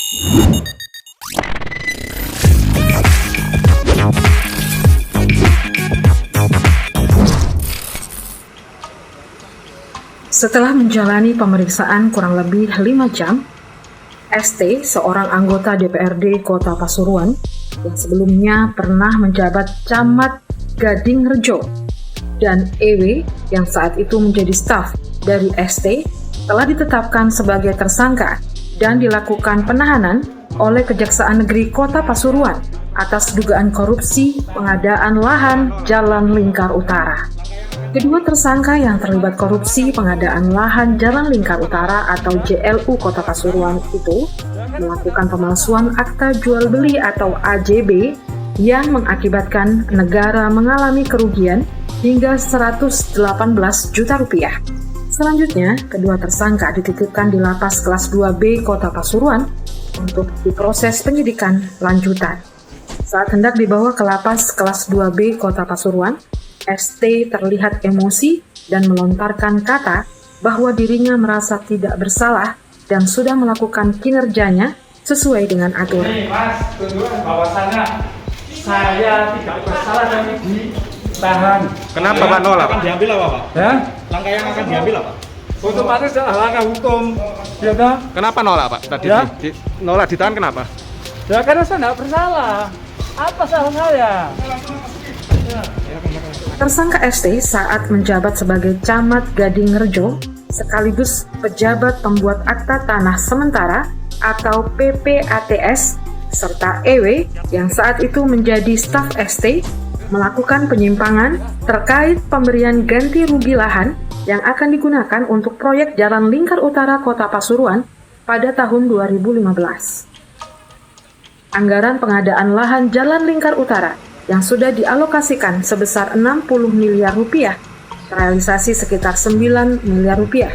Setelah menjalani pemeriksaan kurang lebih 5 jam, ST, seorang anggota DPRD Kota Pasuruan yang sebelumnya pernah menjabat Camat Gading Rejo, dan EW yang saat itu menjadi staf dari ST telah ditetapkan sebagai tersangka dan dilakukan penahanan oleh Kejaksaan Negeri Kota Pasuruan atas dugaan korupsi pengadaan lahan Jalan Lingkar Utara. Kedua tersangka yang terlibat korupsi pengadaan lahan Jalan Lingkar Utara atau JLU Kota Pasuruan itu melakukan pemalsuan akta jual beli atau AJB yang mengakibatkan negara mengalami kerugian hingga 118 juta rupiah. Selanjutnya, kedua tersangka dititipkan di Lapas Kelas 2B Kota Pasuruan untuk diproses penyidikan lanjutan. Saat hendak dibawa ke Lapas Kelas 2B Kota Pasuruan, ST terlihat emosi dan melontarkan kata bahwa dirinya merasa tidak bersalah dan sudah melakukan kinerjanya sesuai dengan aturan. Mas, tunjukkan bahwasannya saya tidak bersalah dan ditahan. Kenapa Pak nolak? Akan diambil apa Pak? Ya? Langkah yang akan diambil apa? Otomatis adalah langkah hukum. Ya toh? Kenapa nolak Pak? Tadi Ya? nolak ditahan kenapa? Ya karena saya tidak bersalah. Apa salah saya? Tersangka ST saat menjabat sebagai Camat Gading Rejo sekaligus pejabat pembuat akta tanah sementara atau PPATS serta EW yang saat itu menjadi staf ST melakukan penyimpangan terkait pemberian ganti rugi lahan yang akan digunakan untuk proyek Jalan Lingkar Utara Kota Pasuruan pada tahun 2015. Anggaran pengadaan lahan Jalan Lingkar Utara yang sudah dialokasikan sebesar 60 miliar rupiah, realisasi sekitar 9 miliar rupiah.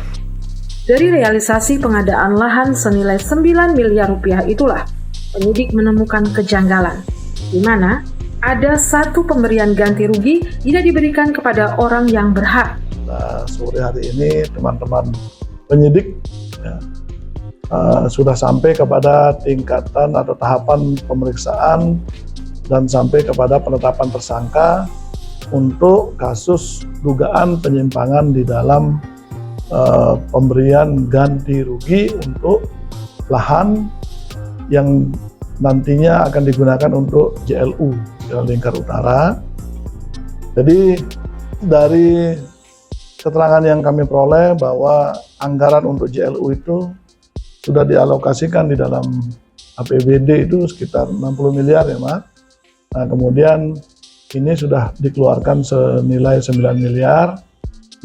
Dari realisasi pengadaan lahan senilai 9 miliar rupiah itulah, penyidik menemukan kejanggalan, di mana ada satu pemberian ganti rugi tidak diberikan kepada orang yang berhak. Nah, sore hari ini teman-teman penyidik ya, sudah sampai kepada tingkatan atau tahapan pemeriksaan dan sampai kepada penetapan tersangka untuk kasus dugaan penyimpangan di dalam pemberian ganti rugi untuk lahan yang nantinya akan digunakan untuk JLU, Jalan Lingkar Utara. Jadi dari keterangan yang kami peroleh bahwa anggaran untuk JLU itu sudah dialokasikan di dalam APBD itu sekitar 60 miliar ya Mas. Nah, kemudian ini sudah dikeluarkan senilai 9 miliar,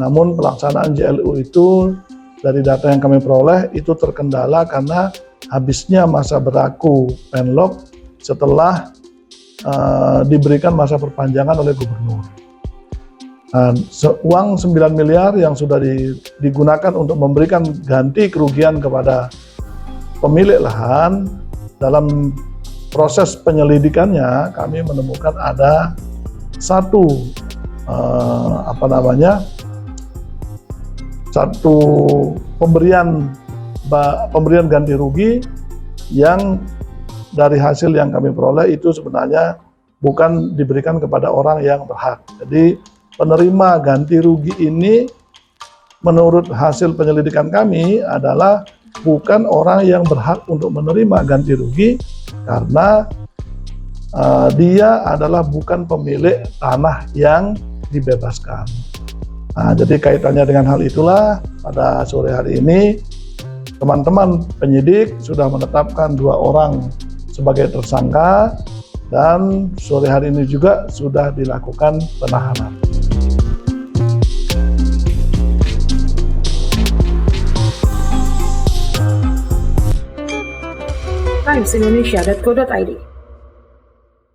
namun pelaksanaan JLU itu dari data yang kami peroleh itu terkendala karena habisnya masa berlaku penlok setelah diberikan masa perpanjangan oleh gubernur. Nah, uang 9 miliar yang sudah digunakan untuk memberikan ganti kerugian kepada pemilik lahan dalam proses penyelidikannya kami menemukan ada satu satu pemberian ganti rugi yang dari hasil yang kami peroleh itu sebenarnya bukan diberikan kepada orang yang berhak. Jadi penerima ganti rugi ini menurut hasil penyelidikan kami adalah bukan orang yang berhak untuk menerima ganti rugi karena dia adalah bukan pemilik tanah yang dibebaskan. Nah, jadi kaitannya dengan hal itulah pada sore hari ini teman-teman penyidik sudah menetapkan 2 orang sebagai tersangka dan sore hari ini juga sudah dilakukan penahanan. timesindonesia.co.id